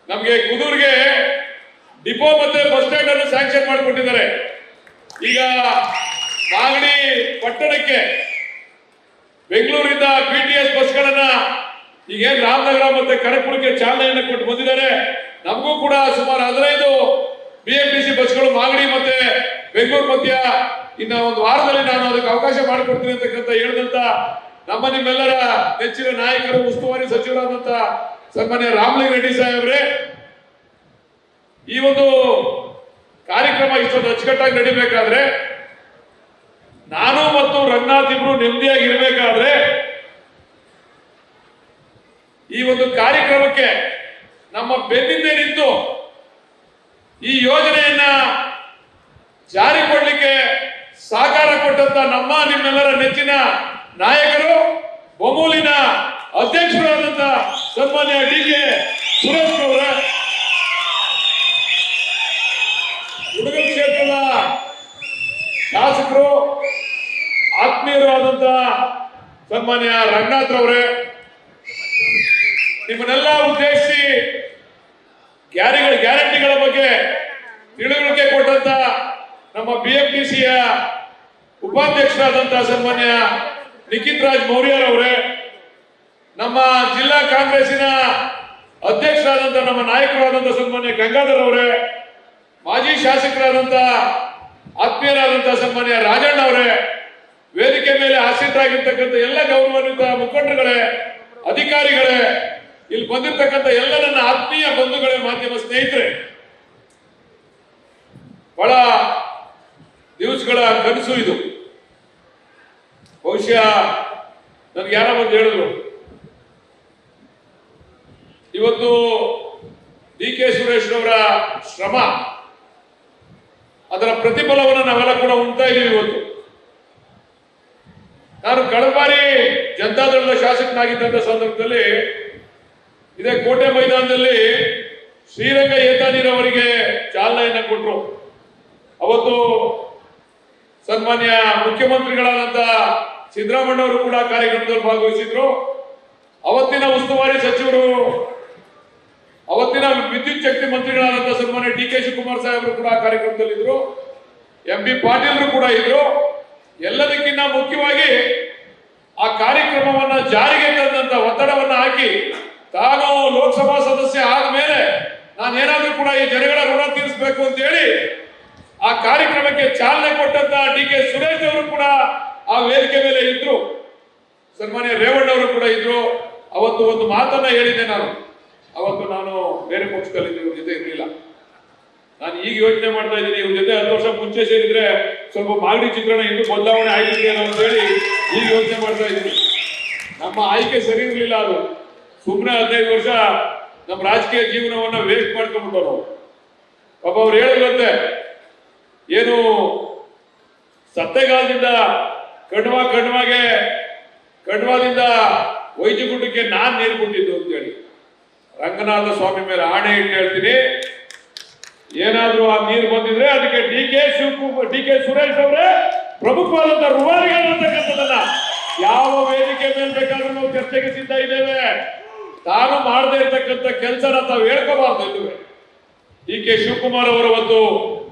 ನಮಗೆ ಕುದೂರ್ಗೆ ಡಿಪೋ ಮತ್ತೆ bus stand ಅನ್ನು ಸ್ಯಾಂಕ್ಷನ್ ಮಾಡಿಕೊಟ್ಟಿದ್ದಾರೆ. ಈಗ ಮಾಗಡಿ ಪಟ್ಟಣಕ್ಕೆ ಬೆಂಗಳೂರಿಂದ BTS ಬಸ್ಗಳನ್ನ ಈಗೇನ್ ರಾಮನಗರ ಮತ್ತೆ ಕನಕಪುರಕ್ಕೆ ಚಾಲನೆಯನ್ನು ಕೊಟ್ಟು ಬಂದಿದ್ದಾರೆ. ನಮಗೂ ಕೂಡ ಸುಮಾರು 15 BMTC ಬಸ್ಗಳು ಮಾಗಡಿ ಮತ್ತೆ ಬೆಂಗಳೂರು ಮಧ್ಯ ಇನ್ನ ಒಂದು ವಾರದಲ್ಲಿ ನಾನು ಅದಕ್ಕೆ ಅವಕಾಶ ಮಾಡಿಕೊಡ್ತೀನಿ ಅಂತಕ್ಕಂಥ ಹೇಳಿದಂತ ನಮ್ಮ ನಿಮ್ಮೆಲ್ಲರ ನೆಚ್ಚಿನ ನಾಯಕರು, ಉಸ್ತುವಾರಿ ಸಚಿವರಾದಂತ ಸನ್ಮಾನ್ಯ ರಾಮಲಿಂಗ ರೆಡ್ಡಿ ಸಾಹೇಬ್ರೆ, ಈ ಒಂದು ಕಾರ್ಯಕ್ರಮ ಇಷ್ಟೊಂದು ಅಚ್ಚುಕಟ್ಟಾಗಿ ನಡಿಬೇಕಾದ್ರೆ, ನಾನು ಮತ್ತು ರಂಗನಾಥ್ ಇಬ್ರು ನೆಮ್ಮದಿಯಾಗಿ ಇರಬೇಕಾದ್ರೆ, ಈ ಒಂದು ಕಾರ್ಯಕ್ರಮಕ್ಕೆ ನಮ್ಮ ಬೆನ್ನಿಂದೆ ನಿಂತು ಈ ಯೋಜನೆಯನ್ನ ಜಾರಿ ಕೊಡ್ಲಿಕ್ಕೆ ಸಹಕಾರ ಕೊಟ್ಟಂತ ನಮ್ಮ ನಿಮ್ಮೆಲ್ಲರ ನೆಚ್ಚಿನ ನಾಯಕರು, ಬೊಮ್ಮೂಲಿನ ಅಧ್ಯಕ್ಷರಾದಂತ ಸನ್ಮಾನ್ಯ DK ಸುರೇಶ್ ಅವರ, ಹುಡುಗರ ಕ್ಷೇತ್ರದ ಶಾಸಕರು, ಆತ್ಮೀಯರು ಆದಂತ ಸನ್ಮಾನ್ಯ ರಂಗನಾಥ್ ಅವರೇ, ನಿಮ್ಮನ್ನೆಲ್ಲ ಉದ್ದೇಶಿಸಿ ಗ್ಯಾರಂಟಿಗಳ ಬಗ್ಗೆ ತಿಳುವಳಿಕೆ ಕೊಟ್ಟಂತ ನಮ್ಮ BMTCಯ ಉಪಾಧ್ಯಕ್ಷರಾದಂತಹ ಸನ್ಮಾನ್ಯ ನಿಖಿತ್ ರಾಜ್ ಮೌರ್ಯರವರೇ, ನಮ್ಮ ಜಿಲ್ಲಾ ಕಾಂಗ್ರೆಸ್ಸಿನ ಅಧ್ಯಕ್ಷರಾದಂತ ನಮ್ಮ ನಾಯಕರಾದಂತ ಸನ್ಮಾನ್ಯ ಗಂಗಾಧರ್ ಅವರೇ, ಮಾಜಿ ಶಾಸಕರಾದಂತ ಆತ್ಮೀಯರಾದಂತ ಸನ್ಮಾನ್ಯ ರಾಜಣ್ಣ ಅವರೇ, ವೇದಿಕೆ ಮೇಲೆ ಆಸೀನರಾಗಿರ್ತಕ್ಕಂಥ ಎಲ್ಲ ಗೌರವಾನ್ವಿತ ಮುಖಂಡರುಗಳೇ, ಅಧಿಕಾರಿಗಳೇ, ಇಲ್ಲಿ ಬಂದಿರತಕ್ಕಂಥ ಎಲ್ಲ ನನ್ನ ಆತ್ಮೀಯ ಬಂಧುಗಳೇ, ಮಾಧ್ಯಮ ಸ್ನೇಹಿತರೆ, ಬಹಳ ದಿವಸಗಳ ಕನಸು ಇದು. ಬಹುಶಃ ನನ್ಗೆ ಯಾರೋ ಬಂದು ಹೇಳಿದ್ರು, ಇವತ್ತು DK ಸುರೇಶ್ ಅವರ ಶ್ರಮ, ಅದರ ಪ್ರತಿಫಲವನ್ನು ನಾವೆಲ್ಲ ಕೂಡ ಉಣ್ತಾ ಇದ್ದೀವಿ. ಇವತ್ತು ನಾನು ಕಳೆದ ಬಾರಿ ಜನತಾದಳದ ಶಾಸಕನಾಗಿದ್ದಂತ ಸಂದರ್ಭದಲ್ಲಿ ಇದೇ ಕೋಟೆ ಮೈದಾನದಲ್ಲಿ ಶ್ರೀರಂಗ ಏತಾನೀರ್ ಅವರಿಗೆ ಚಾಲನೆಯನ್ನ ಕೊಟ್ಟರು. ಅವತ್ತು ಸನ್ಮಾನ್ಯ ಮುಖ್ಯಮಂತ್ರಿಗಳಾದಂತ ಸಿದ್ದರಾಮಯ್ಯ ಅವರು ಕೂಡ ಕಾರ್ಯಕ್ರಮದಲ್ಲಿ ಭಾಗವಹಿಸಿದ್ರು. ಅವತ್ತಿನ ಉಸ್ತುವಾರಿ ಸಚಿವರು, ಅವತ್ತಿನ ವಿದ್ಯುತ್ ಶಕ್ತಿ ಮಂತ್ರಿಗಳಾದಂತ ಸನ್ಮಾನ್ಯ DK ಶಿವಕುಮಾರ್ ಸಾಹೇಬರು ಕೂಡ ಕಾರ್ಯಕ್ರಮದಲ್ಲಿ ಇದ್ರು. MB ಪಾಟೀಲ್ರು ಕೂಡ ಇದ್ರು. ಎಲ್ಲದಕ್ಕಿಂತ ಮುಖ್ಯವಾಗಿ ಆ ಕಾರ್ಯಕ್ರಮವನ್ನ ಜಾರಿಗೆ ತಂದಂತ ಒತ್ತಡವನ್ನ ಹಾಕಿ, ತಾನು ಲೋಕಸಭಾ ಸದಸ್ಯ ಆದ್ಮೇಲೆ ನಾನೇನಾದ್ರೂ ಕೂಡ ಈ ಜನಗಳ ಋಣ ತೀರಿಸಬೇಕು ಅಂತ ಹೇಳಿ ಆ ಕಾರ್ಯಕ್ರಮಕ್ಕೆ ಚಾಲನೆ ಕೊಟ್ಟಂತ DK ಸುರೇಶ್ ಅವರು ಕೂಡ ಆ ವೇದಿಕೆ ಮೇಲೆ ಇದ್ರು. ಸನ್ಮಾನ್ಯ ರೇವಣ್ಣ ಅವರು ಕೂಡ ಇದ್ರು. ಅವತ್ತು ಒಂದು ಮಾತನ್ನ ಹೇಳಿದ್ದೆ ನಾನು. ಅವತ್ತು ನಾನು ಬೇರೆ ಪಕ್ಷದಲ್ಲಿ ಇವ್ರ ಜೊತೆ ಇರಲಿಲ್ಲ. ನಾನು ಈಗ ಯೋಚನೆ ಮಾಡ್ತಾ ಇದ್ದೀನಿ, ಇವ್ರ ಜೊತೆ 10 ವರ್ಷ ಮುಂಚೆ ಸೇರಿದ್ರೆ ಸ್ವಲ್ಪ ಮಾಗಡಿ ಚಿತ್ರಣ ಇನ್ನೂ ಬದಲಾವಣೆ ಆಗಿದೆಯೇನೋ ಅಂತ ಹೇಳಿ ಈಗ ಯೋಚನೆ ಮಾಡ್ತಾ ಇದ್ದೀನಿ. ನಮ್ಮ ಆಯ್ಕೆ ಸರಿ ಇರಲಿಲ್ಲ. ಅದು ಸುಮ್ಮನೆ 15 ವರ್ಷ ನಮ್ಮ ರಾಜಕೀಯ ಜೀವನವನ್ನ ವೇಸ್ಟ್ ಮಾಡ್ಕೊಂಡ್ಬಿಟ್ಟು ನಾವು. ಪಾಪ ಅವ್ರು ಹೇಳಿದ್ರಂತೆ, ಏನು ಸತ್ತೆಗಾಲದಿಂದ ಕಡ್ವಾದಿಂದ ವೈದ್ಯಗುಡ್ಡಕ್ಕೆ ನಾನ್ ನೀರು ಕೊಟ್ಟಿದ್ದು ಅಂತ ಹೇಳಿ. ರಂಗನಾಥ ಸ್ವಾಮಿ ಮೇಲೆ ಆಣೆ ಇಟ್ಟು ಹೇಳ್ತೀನಿ, ಏನಾದ್ರೂ ಆ ನೀರು ಬಂದಿದ್ರೆ ಅದಕ್ಕೆ DK ಸುರೇಶ್ ಅವರೇ ಪ್ರಮುಖವಾದಂತ ಋಣಿಗಳಂತಕ್ಕಂಥದನ್ನ ಯಾವ ವೇದಿಕೆ ಮೇಲೆ ಬೇಕಾದ್ರೂ ನಾವು ಚರ್ಚೆಗೆ ಸಿದ್ಧ ಇದ್ದೇವೆ. ತಾನು ಮಾಡದೇ ಇರ್ತಕ್ಕಂಥ ಕೆಲಸನ ತಾವು ಹೇಳ್ಕೋಬಾರ್ದು. ಇದುವೆ DK ಶಿವಕುಮಾರ್ ಅವರು ಅವತ್ತು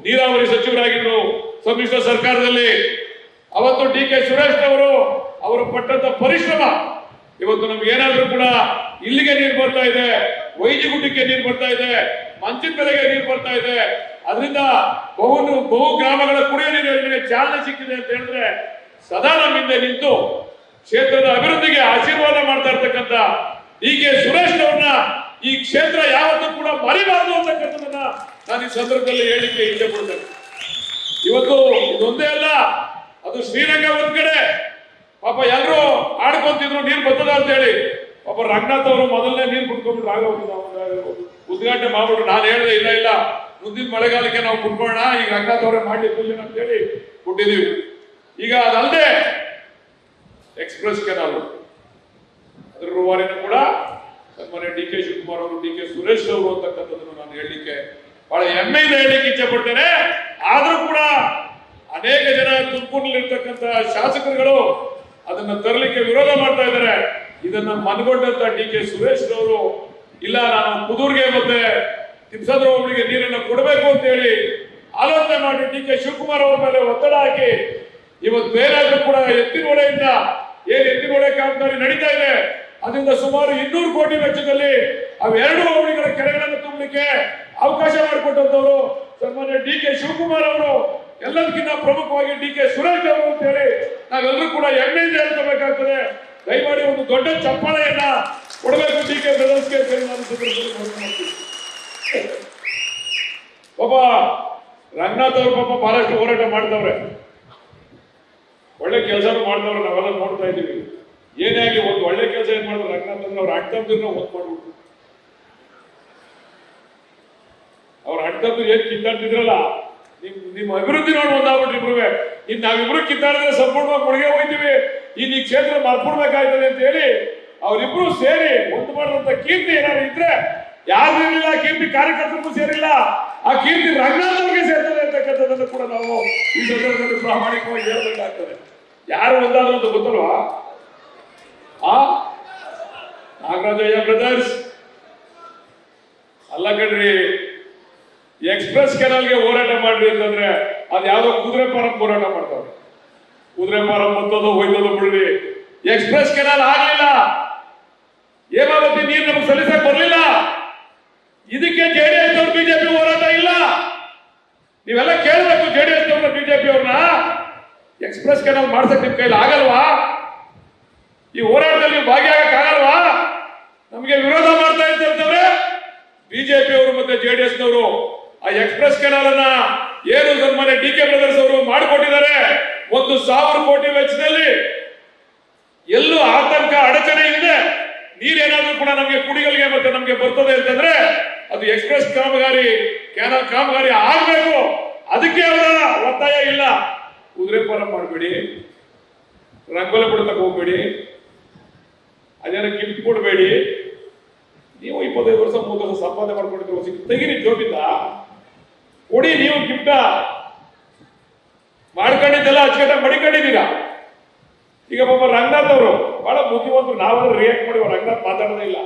ನೀರಾವರಿ ಸಚಿವರಾಗಿದ್ರು ಸಮ್ಮಿಶ್ರ ಸರ್ಕಾರದಲ್ಲಿ. ಅವತ್ತು DK ಸುರೇಶ್ ಅವರು ಪಟ್ಟಂತ ಪರಿಶ್ರಮ ಇವತ್ತು ನಮ್ಗೆ ಏನಾದ್ರೂ ಕೂಡ ಇಲ್ಲಿಗೆ ನೀರು ಬರ್ತಾ ಇದೆ, ವೈಜಿಗುಡ್ಡಕ್ಕೆ ನೀರು ಬರ್ತಾ ಇದೆ, ಮಂಚಿನ ಬೆಲೆಗೆ ನೀರು ಬರ್ತಾ ಇದೆ. ಅದರಿಂದ ಬಹು ಗ್ರಾಮಗಳ ಕುಡಿಯುವ ನೀರು ಯೋಜನೆಗೆ ಚಾಲನೆ ಸಿಕ್ಕಿದೆ ಅಂತ ಹೇಳಿದ್ರೆ ಸದಾ ನಮ್ಮಿಂದ ನಿಂತು ಕ್ಷೇತ್ರದ ಅಭಿವೃದ್ಧಿಗೆ ಆಶೀರ್ವಾದ ಮಾಡ್ತಾ ಇರ್ತಕ್ಕಂಥ DK ಸುರೇಶ್ ಅವ್ರನ್ನ ಈ ಕ್ಷೇತ್ರ ಯಾವತ್ತೂ ಕೂಡ ಮರಿಬಾರದು ಅಂತಕ್ಕಂಥದನ್ನ ನಾನು ಈ ಸಂದರ್ಭದಲ್ಲಿ ಹೇಳಿಕೆ ಇಚ್ಛೆ ಪಡ್ತೇನೆ. ಇವತ್ತು ಇದೊಂದೇ ಅಲ್ಲ, ಅದು ಶ್ರೀರಂಗ ಒಂದ್ ಕಡೆ ಪಾಪ ಎಲ್ಲರೂ ಆಡ್ಕೊಂತಿದ್ರು ನೀರು ಬರ್ತದ ಅಂತ ಹೇಳಿ. ಪಾಪ ರಂಗನಾಥ್ ಅವರು ಮೊದಲನೇ ನೀರು ಕುಡ್ಕೊಂಡ್ಬಿಟ್ರು, ಆಗ ಉದ್ಘಾಟನೆ ಮಾಡ್ಬಿಟ್ರು. ನಾನು ಹೇಳಿದೆ, ಇಲ್ಲ ಮುಂದಿನ ಮಳೆಗಾಲಕ್ಕೆ ನಾವು ಕುಡ್ಕೊಳ್ಳೋಣ, ಈಗ ರಂಗನಾಥ್ ಅವರೇ ಮಾಡಿ ಪೂಜೆ ಅಂತ ಹೇಳಿ ಕೊಟ್ಟಿದ್ದೀವಿ. ಈಗ ಅದಲ್ಲದೆ ಎಕ್ಸ್ಪ್ರೆಸ್ ಕೆನಾಲ್ ಅದ್ರ ರೂವಾರಿನೂ ಕೂಡ ಸನ್ಮಾನ್ಯ DK ಶಿವಕುಮಾರ್ ಅವರು, DK ಸುರೇಶ್ ಅವರು ಅಂತಕ್ಕಂಥದ್ದನ್ನು ನಾನು ಹೇಳಲಿಕ್ಕೆ ಬಹಳ ಹೆಮ್ಮೆಯಿಂದ ಹೇಳಲಿಕ್ಕೆ ಇಚ್ಛೆ ಪಡ್ತೇನೆ. ಆದ್ರೂ ಕೂಡ ಅನೇಕ ಜನ ತುಮಕೂರಿನಲ್ಲಿರ್ತಕ್ಕಂಥ ಶಾಸಕರುಗಳು ಅದನ್ನ ತರಲಿಕ್ಕೆ ವಿರೋಧ ಮಾಡ್ತಾ ಇದ್ದಾರೆ. ಇದನ್ನ ಮನಗೊಂಡಂತ DK ಸುರೇಶ್ ಅವರು, ಇಲ್ಲ ನಾನು ಕುದೂರ್ಗೆ ಮತ್ತೆ ತಿಮ್ಸಂದ್ರ ಒಬ್ಬಳಿಗೆ ನೀರನ್ನು ಕೊಡಬೇಕು ಅಂತ ಹೇಳಿ ಆಲೋಚನೆ ಮಾಡಿ ಡಿ ಕೆ ಶಿವಕುಮಾರ್ ಅವರ ಮೇಲೆ ಒತ್ತಡ ಹಾಕಿ ಇವತ್ತು ಬೇರಾದ್ರೂ ಕೂಡ ಎತ್ತಿನಹೊಳೆಯಿಂದ ಎತ್ತಿನಹೊಳೆ ಕಾಮಗಾರಿ ನಡೀತಾ ಇದೆ. ಅದರಿಂದ ಸುಮಾರು 200 ಕೋಟಿ ವೆಚ್ಚದಲ್ಲಿ ಅವೆರಡು ಹೋಬಳಿಗಳ ಕೆರೆಗಳನ್ನು ತುಂಬಲಿಕ್ಕೆ ಅವಕಾಶ ಮಾಡಿಕೊಟ್ಟಂತವರು ಸನ್ಮಾನ್ಯ ಡಿ ಕೆ ಶಿವಕುಮಾರ್ ಅವರು, ಎಲ್ಲದಕ್ಕಿಂತ ಪ್ರಮುಖವಾಗಿ ಡಿ ಕೆ ಸುರೇಶ್ ಅವರು ಅಂತ ಹೇಳಿ ನಾವೆಲ್ಲರೂ ಕೂಡ ಹೆಮ್ಮೆಯಿಂದ ಹೇಳ್ಕೋಬೇಕಾಗ್ತದೆ. ದಯಮಾಡಿ ಒಂದು ದೊಡ್ಡ ಚಪ್ಪಾಳೆಯನ್ನ ಕೊಡಬೇಕು ಡಿ ಕೆ ಬ್ರದರ್ಸ್ಗೆ ಅಂತ ಹೇಳಿ ನಾನು ಮಾಡ್ತೀನಿ. ಪಾಪ ರಂಗನಾಥ್ ಅವರು ಪಾಪ ಬಹಳಷ್ಟು ಹೋರಾಟ ಮಾಡ್ತವ್ರೆ, ಒಳ್ಳೆ ಕೆಲಸನೂ ಮಾಡ್ತವ್ರೆ, ನಾವೆಲ್ಲ ನೋಡ್ತಾ ಇದ್ದೀವಿ. ಏನೇ ಆಗಿ ಒಂದು ಒಳ್ಳೆ ಕೆಲಸ ಏನ್ ಮಾಡಿದ್ರು ರಂಗನಾಥ್ ಅಂದ್ರೆ ಅವ್ರ ಅಡ್ಡಂದ್ರು ಓದ್ ಮಾಡ್ಬಿಟ್ಟು ಅವ್ರ ಅಡ್ಡಂದ್ರು ಏನ್ ಕಿತ್ತಾಡ್ತಿದ್ರಲ್ಲ, ನಿಮ್ಮ ಅಭಿವೃದ್ಧಿ ನೋಡಿ ಒಂದಾಗ್ಬಿಟ್ರಿ ಇಬ್ರುವೆ. ಇನ್ ನಾವಿಬ್ರು ಕಿತ್ತಾಡಿದ್ರೆ ಸಂಪೂರ್ಣವಾಗಿ ಮುಳುಗೆ ಹೋಗ್ತೀವಿ, ಇನ್ ಈ ಕ್ಷೇತ್ರ ಮಾರ್ಪಡ್ಬೇಕಾಯ್ತದೆ ಅಂತ ಹೇಳಿ ಅವರಿಬ್ರು ಸೇರಿ ಒಂದು ಮಾಡುವಂತ ಕೀರ್ತಿ ಏನಾದ್ರು ಇದ್ರೆ ಯಾರು ಇರಲಿಲ್ಲ, ಕೀರ್ತಿ ಕಾರ್ಯಕರ್ತರಿಗೂ ಸೇರಿಲ್ಲ, ಆ ಕೀರ್ತಿ ರಂಗನಾಥ್ ಅವ್ರಿಗೆ ಸೇರ್ತದೆ ಅಂತಕ್ಕಂಥದ್ದನ್ನು ಕೂಡ ನಾವು ಈ ಸಂದರ್ಭದಲ್ಲಿ ಪ್ರಾಮಾಣಿಕವಾಗಿ ಹೇಳ್ಬೇಕಾಗ್ತದೆ. ಯಾರು ಒಂದಾದ್ರು ಅಂತ ಗೊತ್ತಲ್ವಾ? ನಾಗರಾಜಯ್ಯ ಬ್ರದರ್ಸ್ ಅಲ್ಲ ಕಣ್ರಿ, ಎಕ್ಸ್ಪ್ರೆಸ್ ಕೆನಾಲ್ಗೆ ಹೋರಾಟ ಮಾಡ್ರಿ ಅಂತಂದ್ರೆ ಅದ್ ಯಾವ್ದೋ ಕುದುರೆ ಫಾರಂ ಹೋರಾಟ ಮಾಡ್ತಾರೆ. ಕುದುರೆ ಫಾರಂ ಮತ್ತೋದು ಹೋಯ್ತೋದು ಬಿಡ್ರಿ, ಎಕ್ಸ್ಪ್ರೆಸ್ ಕೆನಾಲ್ ಆಗ್ಲಿಲ್ಲ, ಹೇಮಾವತಿ ನೀರು ನಮ್ಗೆ ಸಲ್ಲಿಸಕ್ ಬರ್ಲಿಲ್ಲ. ಇದಕ್ಕೆ ಜೆಡಿಎಸ್ ಅವ್ರು ಬಿಜೆಪಿ ಹೋರಾಟ ಇಲ್ಲ. ನೀವೆಲ್ಲ ಕೇಳ್ಬೇಕು ಜೆಡಿಎಸ್ ಅವ್ರನ್ನ ಬಿಜೆಪಿ ಅವ್ರನ್ನ, ಎಕ್ಸ್ಪ್ರೆಸ್ ಕೆನಾಲ್ ಮಾಡ್ಸಕ್ ನಿಮ್ ಕೈಲಿ ಆಗಲ್ವಾ? ಈ ಹೋರಾಟದಲ್ಲಿ ಭಾಗಿಯಾಗಕ್ ಆಗಲ್ವಾ? ನಮ್ಗೆ ವಿರೋಧ ಮಾಡ್ತಾ ಇರ್ತವ್ರೆ ಬಿಜೆಪಿ ಅವರು ಮತ್ತೆ ಜೆಡಿಎಸ್ ನವರು. ಆ ಎಕ್ಸ್ಪ್ರೆಸ್ ಕೆನಾಲ್ ಅನ್ನ ಏನು ಸನ್ಮಾನ್ಯ ಡಿ ಕೆ ಬ್ರದರ್ಸ್ ಅವರು ಮಾಡಿಕೊಟ್ಟಿದ್ದಾರೆ, 1,000 ಕೋಟಿ ವೆಚ್ಚದಲ್ಲಿ. ಎಲ್ಲೂ ಆತಂಕ ಅಡಚಣೆ ಇದೆ, ನೀರೇನಾದ್ರೂ ಕೂಡ ನಮ್ಗೆ ಕುಡಿಗಳಿಗೆ ಮತ್ತೆ ನಮ್ಗೆ ಬರ್ತದೆ ಅಂತಂದ್ರೆ ಅದು ಎಕ್ಸ್ಪ್ರೆಸ್ ಕಾಮಗಾರಿ ಕೆನಾಲ್ ಕಾಮಗಾರಿ ಆಗ್ಬೇಕು. ಅದಕ್ಕೆ ಅವರ ಒತ್ತಾಯ ಇಲ್ಲ. ಕುದುರೆ ಫಾರಂ ಮಾಡಬೇಡಿ, ರಂಗೋಲಿ ಬಿಡತಕ್ಕೆ ಹೋಗ್ಬೇಡಿ, ಅದೇನ ಗಿಫ್ಟ್ ಕೊಡಬೇಡಿ. ನೀವು 25 ವರ್ಷ 30 ವರ್ಷ ಸಂಪಾದನೆ ಮಾಡ್ಕೊಂಡಿದ್ರು, ತೆಗಿರಿ ಜೋಬಿಂದ ಕೊಡಿ. ನೀವು ಗಿಫ್ಟ ಮಾಡ್ಕೊಂಡಿದ್ದೆಲ್ಲ ಅಚ್ಚುಕಟ್ಟಾಗಿ ಮಡಿಕೊಂಡಿದ್ದೀರಾ. ಈಗ ಪಾಪ ರಂಗನಾಥ್ ಅವರು ಬಹಳ ಬುದ್ಧಿವಂತರು, ನಾವೆಲ್ಲ ರಿಯಾಕ್ಟ್ ಮಾಡಿ ರಂಗನಾಥ್ ಮಾತಾಡೋದೇ ಇಲ್ಲ.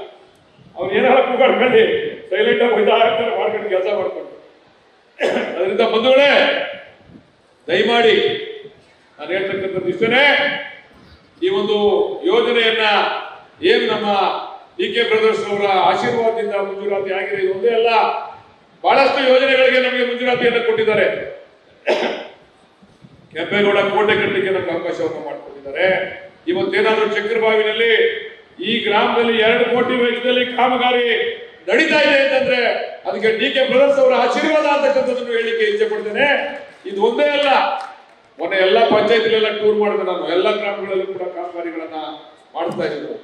ಅವ್ರು ಏನಾರ ಕೂಗಾಡ್ಕೊಂಡು ಸೈಲೆಂಟ್ ಆಗಿ ಹೋಯ್ತಾ ಇರ್ತಾರೆ, ಮಾಡ್ಕೊಂಡು ಕೆಲಸ ಮಾಡ್ಕೊಂಡು. ಅದರಿಂದ ಬಂಧುಗಳೇ, ದಯಮಾಡಿ ನಾನು ಹೇಳ್ತಕ್ಕಂಥದ್ದು ಇಷ್ಟನೇ, ಈ ಒಂದು ಯೋಜನೆಯನ್ನ ಏನು ನಮ್ಮ ಡಿ ಕೆ ಬ್ರದರ್ಸ್ ಅವರ ಆಶೀರ್ವಾದದಿಂದ ಮಂಜೂರಾತಿ ಆಗಿದೆ. ಇದು ಒಂದೇ ಅಲ್ಲ, ಬಹಳಷ್ಟು ಯೋಜನೆಗಳಿಗೆ ನಮಗೆ ಮಂಜೂರಾತಿಯನ್ನು ಕೊಟ್ಟಿದ್ದಾರೆ. ಕೆಂಪೇಗೌಡ ಕೋಟೆ ಕಟ್ಟಲಿಕ್ಕೆ ನಮ್ಗೆ ಅವಕಾಶವನ್ನು ಮಾಡಿಕೊಟ್ಟಿದ್ದಾರೆ. ಇವತ್ತೇನಾದ್ರೂ ಚಕ್ರಬಾವಿನಲ್ಲಿ ಈ ಗ್ರಾಮದಲ್ಲಿ 2 ಕೋಟಿ ವೆಚ್ಚದಲ್ಲಿ ಕಾಮಗಾರಿ ನಡೀತಾ ಇದೆ ಅಂತಂದ್ರೆ ಅದಕ್ಕೆ ಡಿ ಕೆ ಬ್ರದರ್ಸ್ ಅವರ ಆಶೀರ್ವಾದ ಅಂತಕ್ಕಂಥದ್ದನ್ನು ಹೇಳಿಕೆ ಇಚ್ಛೆ ಪಡ್ತೇನೆ. ಇದು ಒಂದೇ ಅಲ್ಲ, ಮೊನ್ನೆ ಎಲ್ಲಾ ಪಂಚಾಯತಿಲೆಲ್ಲ ಟೂರ್ ಮಾಡಿದೆ ನಾನು, ಎಲ್ಲಾ ಗ್ರಾಮಗಳಲ್ಲೂ ಕೂಡ ಕಾಮಗಾರಿಗಳನ್ನ ಮಾಡ್ತಾ ಇದ್ರು.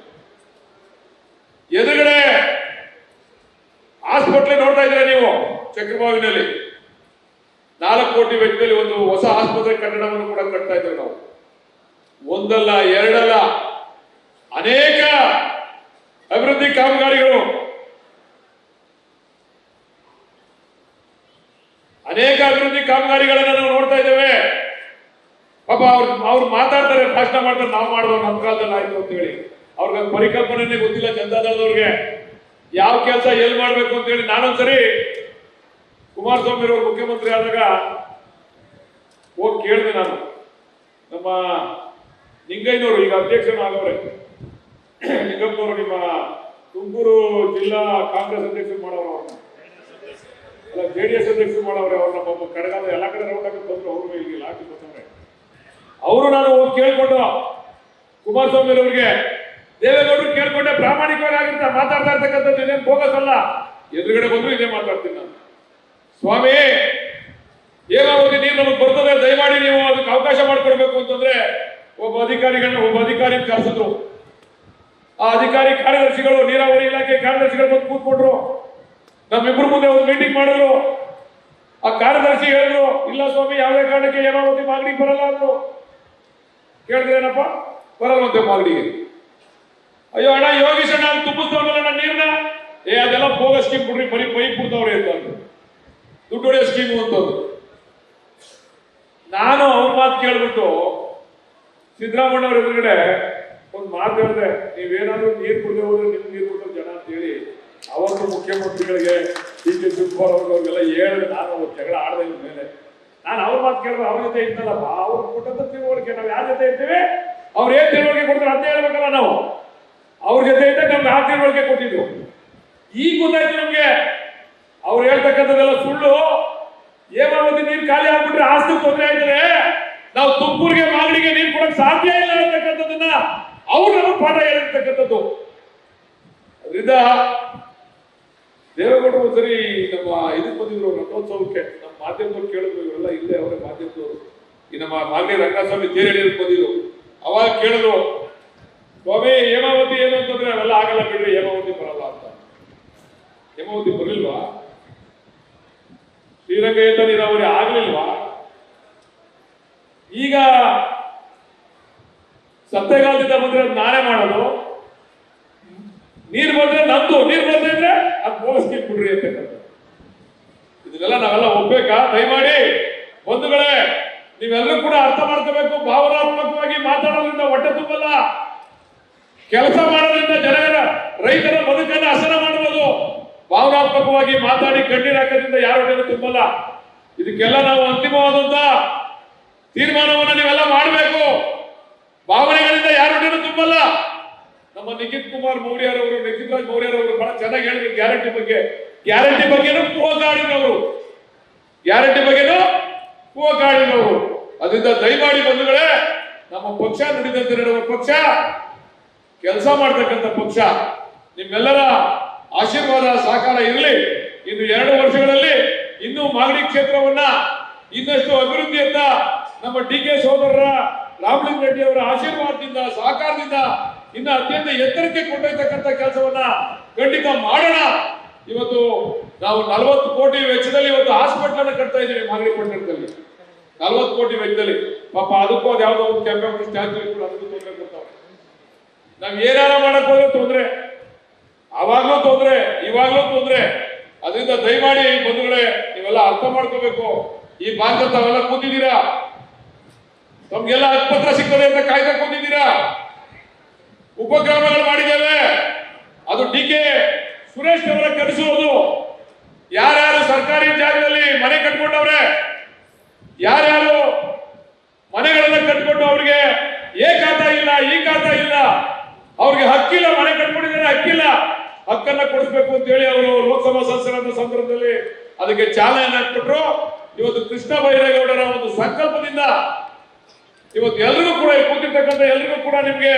ಎದುರುಗಡೆ ಹಾಸ್ಪಿಟ್ಲ್ ನೋಡ್ತಾ ಇದ್ರೆ ನೀವು, ಚಕ್ರಬಾವಿನಲ್ಲಿ 4 ಕೋಟಿ ವೆಚ್ಚದಲ್ಲಿ ಒಂದು ಹೊಸ ಆಸ್ಪತ್ರೆ ಕಟ್ಟಡವನ್ನು ಕೂಡ ಕಟ್ತಾ ಇದ್ದೇವೆ ನಾವು. ಒಂದಲ್ಲ ಎರಡಲ್ಲ, ಅನೇಕ ಅಭಿವೃದ್ಧಿ ಕಾಮಗಾರಿಗಳು, ಕಾಮಗಾರಿಗಳನ್ನ ನಾವು ನೋಡ್ತಾ ಇದ್ದೇವೆ. ಪಾಪ ಅವ್ರು ಮಾತಾಡ್ತಾರೆ, ಭಾಷಣ ಮಾಡ್ತಾರೆ, ನಾವು ಮಾಡೋದು ನಮ್ಮ ಕಾಲದಲ್ಲಿ ಆಯ್ತು ಅಂತ ಹೇಳಿ. ಅವ್ರಿಗೆ ಪರಿಕಲ್ಪನೆ ಗೊತ್ತಿಲ್ಲ ಜನತಾದಳದವ್ರಿಗೆ ಯಾವ ಕೆಲಸ ಎಲ್ಲಿ ಮಾಡ್ಬೇಕು ಅಂತ ಹೇಳಿ. ನಾನೊಂದ್ಸರಿ ಕುಮಾರಸ್ವಾಮಿ ಅವರು ಮುಖ್ಯಮಂತ್ರಿ ಆದಾಗ ಹೋಗಿ ಕೇಳಿದೆ ನಾನು, ನಮ್ಮ ನಿಂಗಯ್ಯನವರು ಈಗ ಅಧ್ಯಕ್ಷರು ಆಗವ್ರೆ, ನಿಂಗಪ್ಪನವರು ನಿಮ್ಮ ತುಮಕೂರು ಜಿಲ್ಲಾ ಕಾಂಗ್ರೆಸ್ ಅಧ್ಯಕ್ಷರು ಮಾಡವ್ರೆ, ಅವ್ರನ್ನ ಅಲ್ಲ ಜೆಡಿಎಸ್ ಅಧ್ಯಕ್ಷರು ಮಾಡವ್ರೆ, ಅವ್ರನ್ನ ಪಾಪ ಕಡೆಗಾಲ ಎಲ್ಲ ಕಡೆ ರೌಂಡ್ ಹಾಕಿ ಬಂದ್ರು, ಅವ್ರು ಇಲ್ಲಿ ಹಾಕಿ ಬರ್ತಾರೆ. ಅವರು ನಾನು ಹೋಗಿ ಕೇಳ್ಕೊಂಡು ಕುಮಾರಸ್ವಾಮಿ ಅವರಿಗೆ, ದೇವೇಗೌಡರು ಕೇಳ್ಕೊಂಡೆ, ಪ್ರಾಮಾಣಿಕವಾಗಿ ಆಗಿರ್ತ ಮಾತಾಡ್ತಾ ಇರ್ತಕ್ಕಂಥದ್ದು ಇದೇನು ಬೋಗಸ್ ಅಲ್ಲ. ಎದುರುಗಡೆ ಬಂದ್ರು ಇದೇ ಮಾತಾಡ್ತೀನಿ ನಾನು, ಸ್ವಾಮಿ ಹೇಮಾವತಿ ನೀರು ನಮಗೆ ಬರ್ತದೆ, ದಯಮಾಡಿ ನೀವು ಅದಕ್ಕೆ ಅವಕಾಶ ಮಾಡಿಕೊಡ್ಬೇಕು ಅಂತಂದ್ರೆ ಒಬ್ಬ ಅಧಿಕಾರಿ ಕರೆಸಿದ್ರು. ಆ ಅಧಿಕಾರಿ ಕಾರ್ಯದರ್ಶಿಗಳು, ನೀರಾವರಿ ಇಲಾಖೆ ಕಾರ್ಯದರ್ಶಿಗಳು ಬಂದು ಕೂತ್ಕೊಂಡ್ರು, ನಮ್ಮಿಬ್ರು ಮುಂದೆ ಒಂದು ಮೀಟಿಂಗ್ ಮಾಡಿದ್ರು. ಆ ಕಾರ್ಯದರ್ಶಿ ಹೇಳಿದ್ರು, ಇಲ್ಲ ಸ್ವಾಮಿ ಯಾವುದೇ ಕಾರಣಕ್ಕೆ ಹೇಮಾವತಿ ಮಾಗಡಿಗೆ ಬರಲ್ಲ ಅಂದ್ರು. ಕೇಳಿದ್ರೇನಪ್ಪ, ಬರಲ್ವಂತೆ ಮಾಗಡಿಗೆ. ಅಯ್ಯೋ ಅಣ್ಣ, ಯೋಗೀಶ್ ಅಣ್ಣ ತುಂಬಿಸ್ತವ್ರಲ್ಲ ನೀರ್ನ, ಅದೆಲ್ಲ ಬೋಗಸ್ ಸ್ಕೀಮ್ ಬಿಡ್ರಿ, ಬರೀ ಪೈಪ್ ಬಿಡ್ತಾವ್ರೆ ಅಂತ ದುಡ್ಡು ಹೊಡೆಯೋ ಸ್ಕೀಮು ಅಂತಂದ್ರು. ನಾನು ಅವ್ರ ಮಾತು ಕೇಳ್ಬಿಟ್ಟು ಸಿದ್ದರಾಮಯ್ಯ ಅವ್ರ ಎದುರುಗಡೆ ಒಂದು ಮಾತು ಹೇಳಿದೆ, ನೀವೇನಾದ್ರೂ ನೀರು ಕುಡಿದೇ ಹೋದ್ರೆ ನಿಮ್ಗೆ ನೀರು ಕೊಡ್ತಾರೆ ಜನ ಅಂತ ಹೇಳಿ ಅವತ್ತು ಮುಖ್ಯಮಂತ್ರಿಗಳಿಗೆ ಡಿ ಕೆ ಶಿವಕುಮಾರ್ ಅವ್ರಿಗೆಲ್ಲ ಹೇಳಿದ್ರೆ ನಾನು ಅವ್ರ ಜಗಳ ಆಡದ ಮೇಲೆ ನಾನು ಅವ್ರ ಮಾತು ಕೇಳಿದ್ರೆ ಅವ್ರ ಜೊತೆ ಇರ್ತಲ್ಲಪ್ಪ, ಅವ್ರು ಕೊಟ್ಟಂತ ತಿಳುವಳಿಕೆ ನಾವು ಯಾರ ಜೊತೆ ಇರ್ತೀವಿ ಅವ್ರು ಏನ್ ತಿಳುವಳಿಕೆ ಕೊಡ್ತಾರೆ ಅಂತ ಹೇಳ್ಬೇಕಲ್ಲ ನಾವು. ಅವ್ರ ಜೊತೆ ಇದ್ದಾಗ ನಮ್ಗೆ ಆ ತಿಳುವಳಿಕೆ ಕೊಟ್ಟಿದ್ರು. ಈಗ ಗೊತ್ತಾಯ್ತು ನಮ್ಗೆ ಅವ್ರು ಹೇಳ್ತಕ್ಕಂಥದ್ದೆಲ್ಲ ಸುಳ್ಳು. ಹೇಮಾವತಿ ನೀರು ಖಾಲಿ ಆಗ್ಬಿಟ್ರೆ ಆಸ್ತಿ ತೊಂದರೆ ಆಯ್ತದೆ, ನಾವು ತುಮಕೂರಿಗೆ ಮಾಗಡಿಗೆ ನೀರು ಕೊಡಕ್ ಸಾಧ್ಯ ಇಲ್ಲ ಅಂತಕ್ಕಂಥದ್ದನ್ನ ಅವ್ರು ನಮಗೆ ಪಾಠ ಹೇಳಿರ್ತಕ್ಕಂಥದ್ದು. ಅದರಿಂದ ದೇವೇಗೌಡರು ಒಂದ್ಸರಿ ನಮ್ಮ ಇದಕ್ಕೆ ಬಂದಿದ್ರು ರಥೋತ್ಸವಕ್ಕೆ, ನಮ್ಮ ಮಾಧ್ಯಮದವ್ರು ಕೇಳಿದ್ರು, ಇವರೆಲ್ಲ ಇಲ್ಲೇ ಅವರೇ ಮಾಧ್ಯಮದವರು, ಈ ನಮ್ಮ ಮಾಗಡಿ ರಂಗಸ್ವಾಮಿ ತೇರಳಿ ಬಂದಿದ್ರು. ಅವಾಗ ಕೇಳಿದ್ರು, ಸ್ವಾಮಿ ಹೇಮಾವತಿ ಏನು ಅಂತಂದ್ರೆ ಅವೆಲ್ಲ ಆಗಲ್ಲ ಬಿಡ್ರಿ, ಹೇಮಾವತಿ ಬರಲ್ಲ ಅಂತ. ಹೇಮಾವತಿ ಬರಲಿಲ್ವಾ? ಶ್ರೀರಂಗೇತ ನೀರಾವರಿ ಆಗ್ಲಿಲ್ವಾ? ಈಗ ಸತ್ಯಗಾಲದಿಂದ ಬಂದ್ರೆ ನಾನೇ ಮಾಡೋದು, ನೀರು ಬಂದ್ರೆ ನಂದು, ನೀರು ಬಂದ್ರೆ ಇದ್ರೆ ಅದು ಬೋಗಸ್ಗೆ ಬಿಡ್ರಿ ಅಂತಕ್ಕಂಥ. ಇದನ್ನೆಲ್ಲ ನಾವೆಲ್ಲ ಒಪ್ಬೇಕಾ? ದಯಮಾಡಿ ಬಂಧುಗಳೇ, ನೀವೆಲ್ಲರೂ ಕೂಡ ಅರ್ಥ ಮಾಡ್ಕೋಬೇಕು. ಭಾವನಾತ್ಮಕವಾಗಿ ಮಾತಾಡೋದ್ರಿಂದ ಹೊಟ್ಟೆ ತುಂಬಲ್ಲ, ಕೆಲಸ ಮಾಡೋದ್ರಿಂದ ಜನರ ರೈತರ ಬದುಕನ್ನು ಹಸನ ಮಾಡಬಹುದು. ಭಾವನಾತ್ಮಕವಾಗಿ ಮಾತಾಡಿ ಕಣ್ಣೀರು ಹಾಕೋದ್ರಿಂದ ಯಾರ ಹೊಟ್ಟೆನೂ ತುಂಬಲ್ಲ. ಇದಕ್ಕೆಲ್ಲ ನಾವು ಅಂತಿಮವಾದಂತ ತೀರ್ಮಾನವನ್ನು ನೀವೆಲ್ಲ ಮಾಡಬೇಕು. ಭಾವನೆಗಳಿಂದ ಯಾರ ಹೊಟ್ಟೆನೂ ತುಂಬಲ್ಲ. ನಮ್ಮ ನಿಖಿತ್ ರಾಜ್ ಮೌರ್ಯರವರು ಬಹಳ ಚೆನ್ನಾಗಿ ಹೇಳಿದ್ರು ಗ್ಯಾರಂಟಿ ಬಗ್ಗೆ. ಗ್ಯಾರಂಟಿ ಬಗ್ಗೆನೂ ಕೂಗಾಡಿನವರು, ಗ್ಯಾರಂಟಿ ಬಗ್ಗೆನೂ ಕೂಗಾಡಿನವರು. ಅದರಿಂದ ದಯಮಾಡಿ ಬಂಧುಗಳೇ, ನಮ್ಮ ಪಕ್ಷ ನುಡಿದಂತೆ ನಡೆಯುವ ಪಕ್ಷ, ಕೆಲಸ ಮಾಡ್ತಕ್ಕಂಥ ಪಕ್ಷ. ನಿಮ್ಮೆಲ್ಲರ ಆಶೀರ್ವಾದ ಸಹಕಾರ ಇರಲಿ. ಇನ್ನು 2 ವರ್ಷಗಳಲ್ಲಿ ಇನ್ನೂ ಮಾಗಡಿ ಕ್ಷೇತ್ರವನ್ನ ಇನ್ನಷ್ಟು ಅಭಿವೃದ್ಧಿಯತ್ತ ನಮ್ಮ DK ಸೋದರರ ರಾಮಲಿಂಗ ರೆಡ್ಡಿ ಅವರ ಆಶೀರ್ವಾದದಿಂದ ಸಹಕಾರದಿಂದ ಇನ್ನು ಅತ್ಯಂತ ಎತ್ತರಕ್ಕೆ ಕೊಂಡೊಯ್ತಕ್ಕಂಥ ಕೆಲಸವನ್ನ ಖಂಡಿತ ಮಾಡೋಣ. ಇವತ್ತು ನಾವು 40 ಕೋಟಿ ವೆಚ್ಚದಲ್ಲಿ ಇವತ್ತು ಹಾಸ್ಪಿಟಲ್ ಅನ್ನು ಕಟ್ತಾ ಇದ್ದೀವಿ ಮಾಗಡಿ ಪಟ್ಟಣದಲ್ಲಿ. 40 ಕೋಟಿ ವೆಚ್ಚದಲ್ಲಿ. ಪಾಪ ಅದಕ್ಕೂ ಅದು ಯಾವುದೋ ಒಂದು ಕೆಂಪೇಗೌಡ ಸ್ಟ್ಯಾಚ್ಯೂ ಕೂಡ ಅದಕ್ಕೂ ತೊಂದರೆ ಕೊಡ್ತಾವೆ. ನಾವ್ ಏನಾರ ಮಾಡಕ್ ಹೋದ್ರೆ ತೊಂದ್ರೆ, ಅವಾಗ್ಲೂ ತೊಂದ್ರೆ, ಇವಾಗ್ಲೂ ತೊಂದ್ರೆ. ಅದರಿಂದ ದಯಮಾಡಿ ಬಂಧುಗಳೇ, ನೀವೆಲ್ಲ ಅರ್ಥ ಮಾಡ್ಕೋಬೇಕು. ಈ ಭಾಗದ ತಾವೆಲ್ಲ ಕೂತಿದ್ದೀರಾ, ತಮ್ಗೆಲ್ಲ ಹಕ್ಕುಪತ್ರ ಸಿಗ್ತದೆ ಅಂತ ಕಾಯ್ತಾ ಕೂತಿದ್ದೀರಾ. ಉಪಕ್ರಮಗಳು ಮಾಡಿದ್ದೇವೆ. ಅದು DK ಸುರೇಶ್ ಅವರ ಕರೆಸುವುದು. ಯಾರ್ಯಾರು ಸರ್ಕಾರಿ ಜಾಗದಲ್ಲಿ ಮನೆ ಕಟ್ಕೊಂಡವ್ರೆ, ಯಾರ್ಯಾರು ಮನೆಗಳನ್ನ ಕಟ್ಕೊಂಡು ಅವ್ರಿಗೆ ಖಾತಾ ಇಲ್ಲ, ಈ ಖಾತಾ ಇಲ್ಲ, ಅವ್ರಿಗೆ ಹಕ್ಕಿಲ್ಲ, ಮನೆ ಕಟ್ಕೊಂಡಿದ್ದಾರೆ ಹಕ್ಕಿಲ್ಲ, ಹಕ್ಕನ್ನ ಕೊಡಿಸ್ಬೇಕು ಅಂತ ಹೇಳಿ ಅವರು ಲೋಕಸಭಾ ಸದಸ್ಯರಾದ ಸಂದರ್ಭದಲ್ಲಿ ಅದಕ್ಕೆ ಚಾಲನೆ ಕೊಟ್ಟರು. ಇವತ್ತು ಕೃಷ್ಣ ಬೈರೇಗೌಡರ ಒಂದು ಸಂಕಲ್ಪದಿಂದ ಇವತ್ತು ಎಲ್ರಿಗೂ ಕೂಡ ಕೂತಿರ್ತಕ್ಕಂಥ ಎಲ್ರಿಗೂ ಕೂಡ ನಿಮ್ಗೆ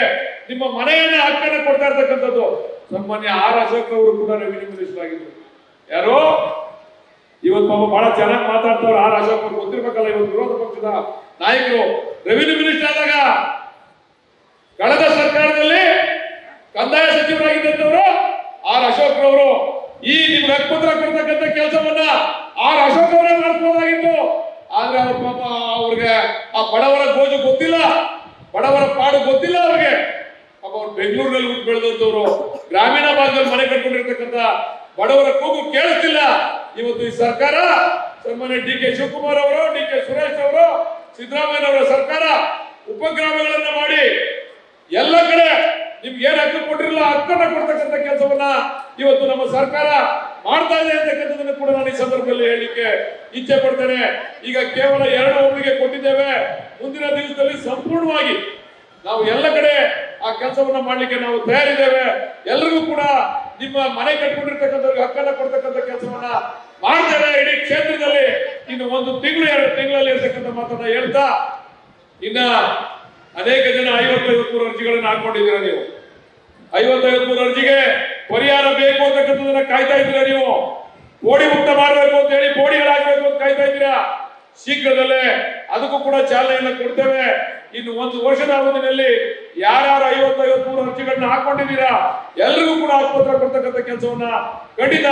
ನಿಮ್ಮ ಮನೆಯನ್ನ ಹಕ್ಕನ್ನ ಕೊಡ್ತಾ ಇರ್ತಕ್ಕಂಥದ್ದು. ಸನ್ಮಾನ್ಯ ಆರ್ ಅಶೋಕ್ ಅವರು ಕೂಡ ರೆವಿನ್ಯೂ ಮಿನಿಸ್ಟರ್ ಆಗಿದ್ರು. ಯಾರು ಇವತ್ತು ಪಾಪ ಬಹಳ ಚೆನ್ನಾಗಿ ಮಾತಾಡ್ತವ್ರು ಆರ್ ಅಶೋಕ್ ಅವರು, ಗೊತ್ತಿರ್ಬೇಕಲ್ಲ. ಇವತ್ತು ವಿರೋಧ ಪಕ್ಷದ ನಾಯಕರು ರೆವಿನ್ಯೂ ಮಿನಿಸ್ಟರ್ ಆದಾಗ ಕಳೆದ ಸರ್ಕಾರದಲ್ಲಿ ಕಂದಾಯ ಸಚಿವರಾಗಿದ್ದಂಥವರು ಆರ್ ಅಶೋಕ್ ರವರು. ಈ ನಿಮ್ಗೆ ಹಕ್ಕುಪತ್ರ ಕೊಡ್ತಕ್ಕಂಥ ಕೆಲಸವನ್ನ ಆರ್ ಅಶೋಕ್ ಅವರೇ ಮಾಡಿಸಬಹುದಾಗಿತ್ತು. ಆದ್ರೆ ಅವ್ರ ಪಾಪ ಅವ್ರಿಗೆ ಆ ಬಡವರ ಗೋಜು ಗೊತ್ತಿಲ್ಲ, ಬಡವರ ಪಾಡು ಗೊತ್ತಿಲ್ಲ ಅವ್ರಿಗೆ. ಪಾಪ ಅವ್ರು ಬೆಂಗಳೂರಿನಲ್ಲಿ ಹುಟ್ಟು ಬೆಳೆದಂತವ್ರು, ಗ್ರಾಮೀಣ ಭಾಗದಲ್ಲಿ ಮನೆ ಕಟ್ಕೊಂಡಿರ್ತಕ್ಕಂಥ ಬಡವರ ಕೂಗು ಕೇಳುತ್ತಿಲ್ಲ. ಇವತ್ತು ಈ ಸರ್ಕಾರ, ಸನ್ಮಾನ್ಯ DK ಶಿವಕುಮಾರ್ ಅವರು, DK ಸುರೇಶ್ ಅವರು, ಸಿದ್ದರಾಮಯ್ಯ ಅವರ ಸರ್ಕಾರ ಉಪಕ್ರಮಗಳನ್ನ ಮಾಡಿ ಎಲ್ಲ ಕಡೆ ನಿಮ್ಗೆ ಏನ್ ಹಕ್ಕು ಕೊಟ್ಟಿರಲ್ಲ ಹಕ್ಕನ್ನ ಕೊಡ್ತಕ್ಕಂಥ ಕೆಲಸವನ್ನ ಇವತ್ತು ನಮ್ಮ ಸರ್ಕಾರ ಮಾಡ್ತಾ ಇದೆ ಅಂತಕ್ಕಂಥದನ್ನ ಕೂಡ ನಾನು ಈ ಸಂದರ್ಭದಲ್ಲಿ ಹೇಳಲಿಕ್ಕೆ ಇಚ್ಛೆ ಪಡ್ತೇನೆ. ಈಗ ಕೇವಲ 2 ಒಬ್ರಿಗೆ ಕೊಟ್ಟಿದ್ದೇವೆ. ಮುಂದಿನ ದಿವಸದಲ್ಲಿ ಸಂಪೂರ್ಣವಾಗಿ ನಾವು ಎಲ್ಲ ಕಡೆ ಆ ಕೆಲಸವನ್ನ ಮಾಡ್ಲಿಕ್ಕೆ ನಾವು ತಯಾರಿದ್ದೇವೆ. ಎಲ್ರಿಗೂ ಕೂಡ ನಿಮ್ಮ ಮನೆ ಕಟ್ಕೊಂಡಿರ್ತಕ್ಕಂಥವ್ರಿಗೆ ಹಕ್ಕನ್ನ ಕೊಡ್ತಕ್ಕಂಥ ಕೆಲಸವನ್ನ ಮಾಡ್ತೇವೆ ಇಡೀ ಕ್ಷೇತ್ರದಲ್ಲಿ. ಇನ್ನು 1 ತಿಂಗಳು 2 ತಿಂಗಳಲ್ಲಿ ಇರ್ತಕ್ಕಂಥ ಮಾತನ್ನ ಹೇಳ್ತಾ, ಇನ್ನ ಅನೇಕ ಜನ 50-53 ಅರ್ಜಿಗಳನ್ನ ಹಾಕೊಂಡಿದ್ದೀರಾ. ನೀವು 50-53 ಅರ್ಜಿಗೆ ಪರಿಹಾರ ಬೇಕು ಅಂತಕ್ಕಂಥದನ್ನ ಕಾಯ್ತಾ ಇದ್ದೀರಾ. ನೀವು ಬೋಡಿ ಮುಕ್ತ ಮಾಡಬೇಕು ಅಂತ ಹೇಳಿ ಬೋಡಿಗಳಾಗಬೇಕು ಅಂತ ಕಾಯ್ತಾ ಇದ್ದೀರಾ. ಶೀಘ್ರದಲ್ಲೇ ಅದಕ್ಕೂ ಕೂಡ ಚಾಲನೆಯನ್ನ ಕೊಡ್ತೇವೆ. ಇನ್ನು 1 ವರ್ಷದ ಅವಧಿಯಲ್ಲಿ ಯಾರ್ಯಾರು 50-53 ಅರ್ಜಿಗಳನ್ನ ಹಾಕೊಂಡಿದ್ದೀರಾ ಎಲ್ರಿಗೂ ಕೂಡ ಹಕ್ಕುಪತ್ರ ಕೊಡ್ತಕ್ಕಂಥ ಕೆಲಸವನ್ನ ಖಂಡಿತ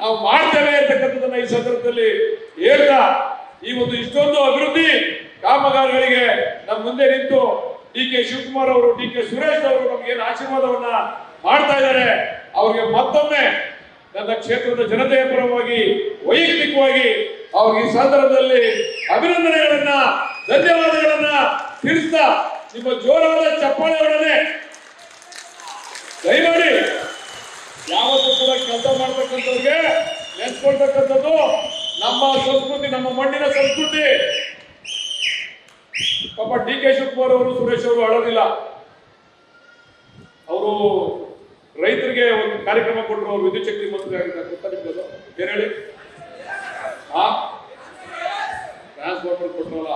ನಾವು ಮಾಡ್ತೇವೆ ಅಂತಕ್ಕಂಥದನ್ನ ಈ ಸಂದರ್ಭದಲ್ಲಿ ಹೇಳ್ತಾ, ಈ ಒಂದು ಇಷ್ಟೊಂದು ಅಭಿವೃದ್ಧಿ ಕಾಮಗಾರಿಗಳಿಗೆ ನಮ್ಮ ಮುಂದೆ ನಿಂತು DK ಶಿವಕುಮಾರ್ ಅವರು, DK ಸುರೇಶ್ ಅವರು ನಮ್ಗೇನು ಆಶೀರ್ವಾದವನ್ನ ಮಾಡ್ತಾ ಇದ್ದಾರೆ, ಅವ್ರಿಗೆ ಮತ್ತೊಮ್ಮೆ ನನ್ನ ಕ್ಷೇತ್ರದ ಜನತೆಯ ಪರವಾಗಿ ವೈಯಕ್ತಿಕವಾಗಿ ಅವ್ರಿಗೆ ಈ ಸಂದರ್ಭದಲ್ಲಿ ಅಭಿನಂದನೆಗಳನ್ನ, ಧನ್ಯವಾದಗಳನ್ನ ತಿಳಿಸ್ತಾ, ನಿಮ್ಮ ಜೋರಾದ ಚಪ್ಪಾಳೆಯೊಡನೆ ದಯಮಾಡಿ ಯಾವತ್ತೂ ಕೂಡ ಕೆಲಸ ಮಾಡ್ತಕ್ಕಂಥವ್ರಿಗೆ ನೆನೆಸ್ಕೊಳ್ತಕ್ಕಂಥದ್ದು ನಮ್ಮ ಸಂಸ್ಕೃತಿ, ನಮ್ಮ ಮಣ್ಣಿನ ಸಂಸ್ಕೃತಿ. ಪಾಪ ಡಿ ಕೆ ಶಿವಕುಮಾರ್ ಅವರು, ಸುರೇಶ್ ಅವರು ಅಳೋದಿಲ್ಲ. ಅವರು ರೈತರಿಗೆ ಒಂದು ಕಾರ್ಯಕ್ರಮ ಕೊಟ್ಟರು, ಅವರು ವಿದ್ಯುತ್ ಶಕ್ತಿ ಮಂತ್ರಿ ಆಗಿದ್ದಾರೆ, ಗೊತ್ತಾ ನಿಮ್ಗೆ? ಏನ್ ಹೇಳಿ? ಟ್ರಾನ್ಸ್ಫಾರ್ಮರ್ ಕೊಟ್ಟರಲ್ಲ,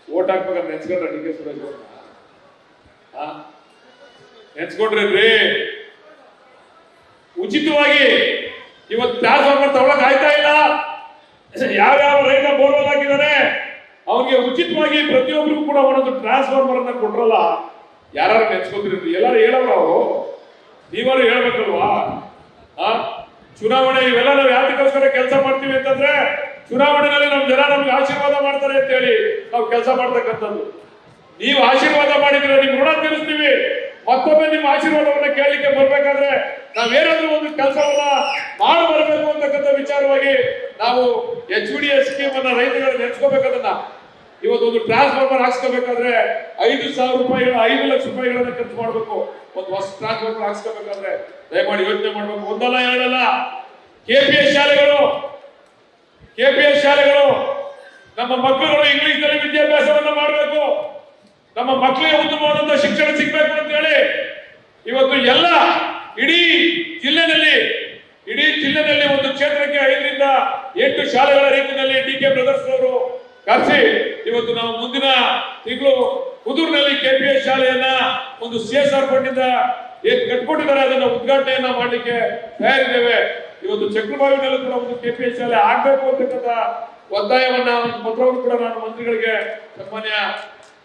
ಓಟ್ ಹಾಕ್ಬೇಕಾದ್ರೆ ನೆನ್ಸ್ಕೊಂಡ್ರೆ ಡಿ ಕೆ ಸುರೇಶ್ ಅವ್ರನ್ನ ನೆನ್ಸ್ಕೊಂಡ್ರಿ? ಉಚಿತವಾಗಿ ಇವತ್ತು ಟ್ರಾನ್ಸ್ಫಾರ್ಮರ್ ತಗೊಳಕ್ ಆಯ್ತಾ ಇಲ್ಲ. ಯಾವ್ಯಾವ ರೈತ ಬೋರ್ವೆಲ್ ಹಾಕಿದ್ದಾರೆ ಅವ್ರಿಗೆ ಉಚಿತವಾಗಿ ಪ್ರತಿಯೊಬ್ಬರಿಗೂ ಕೂಡ ಒಂದೊಂದು ಟ್ರಾನ್ಸ್ಫಾರ್ಮರ್ ಅನ್ನ ಕೊಟ್ರಲ್ಲ. ಯಾರು ನೆನ್ಸ್ಕೊತಿರಿ? ಎಲ್ಲಾರು ಹೇಳವ್ರ ಅವರು? ನೀವಾರು ಹೇಳ್ಬೇಕಲ್ವಾ? ಚುನಾವಣೆ ಇವೆಲ್ಲ ನಾವು ಯಾತಕ್ಕೋಸ್ಕರ ಕೆಲಸ ಮಾಡ್ತೀವಿ ಅಂತಂದ್ರೆ, ಚುನಾವಣೆಯಲ್ಲಿ ನಮ್ ಜನ ನಮ್ಗೆ ಆಶೀರ್ವಾದ ಮಾಡ್ತಾರೆ ಅಂತ ಹೇಳಿ ನಾವು ಕೆಲಸ ಮಾಡ್ತಕ್ಕಂಥದ್ದು. ನೀವು ಆಶೀರ್ವಾದ ಮಾಡಿದ್ರೆ ನಿಮ್ ಋಣ ತೀರಿಸ್ತೀವಿ. ಮತ್ತೊಮ್ಮೆ ನಿಮ್ಮ ಆಶೀರ್ವಾದವನ್ನ ಕೇಳಲಿಕ್ಕೆ ಬರ್ಬೇಕಾದ್ರೆ ನಾವೇನಾದ್ರೂ ಒಂದು ಕೆಲಸವನ್ನ ಮಾಡಿ ಬರಬೇಕು ಅಂತಕ್ಕಂಥ ವಿಚಾರವಾಗಿ ನಾವು HVDS ಸ್ಕೀಮ್ ಅನ್ನ ರೈತರು ನೆನೆಸ್ಕೋಬೇಕದನ್ನ. ಇವತ್ತೊಂದು ಟ್ರಾನ್ಸ್ಫಾರ್ಮರ್ ಹಾಕ್ಸ್ಕೋಬೇಕಾದ್ರೆ 5,000 ರೂಪಾಯಿಗಳ 5 ಲಕ್ಷ ರೂಪಾಯಿಗಳನ್ನ ಖರ್ಚು ಮಾಡಬೇಕು. ಒಂದು ಹೊಸ ಟ್ರಾನ್ಸ್ಫಾರ್ಮರ್ ಹಾಕ್ಸ್ಕೋಬೇಕಾದ್ರೆ ದಯಮಾಡಿ ಯೋಚನೆ ಮಾಡ್ಬೇಕು. ಒಂದಲ್ಲ ಎರಡಲ್ಲ, KPS ಶಾಲೆಗಳು ನಮ್ಮ ಮಕ್ಕಳುಗಳು ಇಂಗ್ಲಿಷ್ ನಲ್ಲಿ ವಿದ್ಯಾಭ್ಯಾಸವನ್ನ ಮಾಡಬೇಕು. ನಮ್ಮ ಮಕ್ಕಳಿಗೆ ಉತ್ತಮವಾದಂತಹ ಶಿಕ್ಷಣ ಸಿಗ್ಬೇಕು ಅಂತ ಹೇಳಿ ಇವತ್ತು ಎಲ್ಲ ಇಡೀ ಜಿಲ್ಲೆನಲ್ಲಿ ಒಂದು ಕ್ಷೇತ್ರಕ್ಕೆ 5ರಿಂದ 8 ಶಾಲೆಗಳ ರೀತಿಯಲ್ಲಿ DK ಬ್ರದರ್ಸ್ ಅವರು ಕರೆಸಿ ಇವತ್ತು ನಾವು ಮುಂದಿನ ತಿಂಗಳು ಕುದೂರಿನಲ್ಲಿ KPS ಶಾಲೆಯನ್ನ ಒಂದು CSR ಫಂಡ್ ಇಂದ ಏನ್ ಕಟ್ಕೊಟ್ಟಿದ್ದಾರೆ ಅದನ್ನ ಉದ್ಘಾಟನೆಯನ್ನ ಮಾಡಲಿಕ್ಕೆ ತಯಾರಿದ್ದೇವೆ. ಇವತ್ತು ಚಕ್ರಬಾವಿನಲ್ಲೂ ಕೂಡ ಒಂದು KPS ಶಾಲೆ ಆಗ್ಬೇಕು ಅಂತಕ್ಕಂಥ ಒತ್ತಾಯವನ್ನ ಒಂದು ಪತ್ರವನ್ನು ಕೂಡ ನಾನು ಮಂತ್ರಿಗಳಿಗೆ, ಸನ್ಮಾನ್ಯ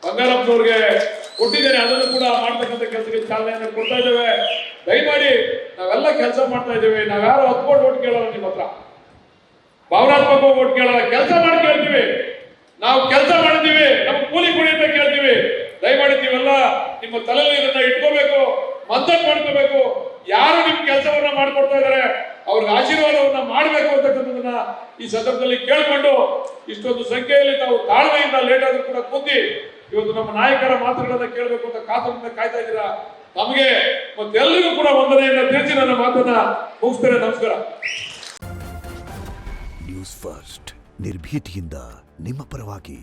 ಬಂಗಾರಪ್ಪನವ್ರಿಗೆ ಕೊಟ್ಟಿದ್ದೇನೆ. ಅದನ್ನು ಕೂಡ ಮಾಡ್ತಕ್ಕಂಥ ಕೆಲಸಕ್ಕೆ ಚಾಲನೆಯನ್ನು ಕೊಡ್ತಾ ಇದ್ದೇವೆ. ದಯಮಾಡಿ ನಾವೆಲ್ಲ ಕೆಲಸ ಮಾಡ್ತಾ ಇದ್ದೇವೆ. ನಾವ್ಯಾರು ಹತ್ಕೊಂಡು ಓಟ್ ಕೇಳಲ್ಲ, ನಿಮ್ಮ ಹತ್ರ ಭಾವನಾತ್ಮಕ ಓಟ್ ಕೇಳಲ್ಲ, ಕೆಲಸ ಮಾಡಿ ಕೇಳ್ತೀವಿ. ನಾವು ಕೆಲಸ ಮಾಡಿದ್ದೀವಿ, ನಮ್ಗೆ ಕೂಲಿ ಕೊಡಿ ಅಂತ ಕೇಳ್ತೀವಿ. ದಯಮಾಡಿ ನೀವೆಲ್ಲ ನಿಮ್ಮ ತಲೆಯಲ್ಲಿ ಇದನ್ನ ಇಟ್ಕೋಬೇಕು, ಮಂಥನ್ ಮಾಡ್ಕೋಬೇಕು. ಯಾರು ನಿಮ್ ಕೆಲಸವನ್ನ ಮಾಡ್ಕೊಡ್ತಾ ಇದಾರೆ ಅವ್ರಿಗೆ ಆಶೀರ್ವಾದವನ್ನ ಮಾಡಬೇಕು ಅಂತಕ್ಕಂಥದನ್ನ ಈ ಸಂದರ್ಭದಲ್ಲಿ ಕೇಳ್ಕೊಂಡು, ಇಷ್ಟೊಂದು ಸಂಖ್ಯೆಯಲ್ಲಿ ತಾವು ತಾಳ್ಮೆಯಿಂದ ಲೇಟ್ ಆದ್ರೂ ಕೂಡ ಕೂತಿ ಇವತ್ತು ನಮ್ಮ ನಾಯಕರ ಮಾತುಗಳನ್ನ ಕೇಳಬೇಕು ಅಂತ ಕಾತುರದಿಂದ ಕಾಯ್ತಾ ಇದ್ದೀರಾ. ನಮಗೆ ಮತ್ತೆಲ್ಲರಿಗೂ ಕೂಡ ವಂದನೆಯನ್ನ ತಿಳಿಸಿ ನನ್ನ ಮಾತನ್ನ ಮುಗಿಸ್ತೇನೆ. ನಮಸ್ಕಾರ. ನ್ಯೂಸ್ ಫಸ್ಟ್, ನಿರ್ಭೀತಿಯಿಂದ ನಿಮ್ಮ ಪರವಾಗಿ.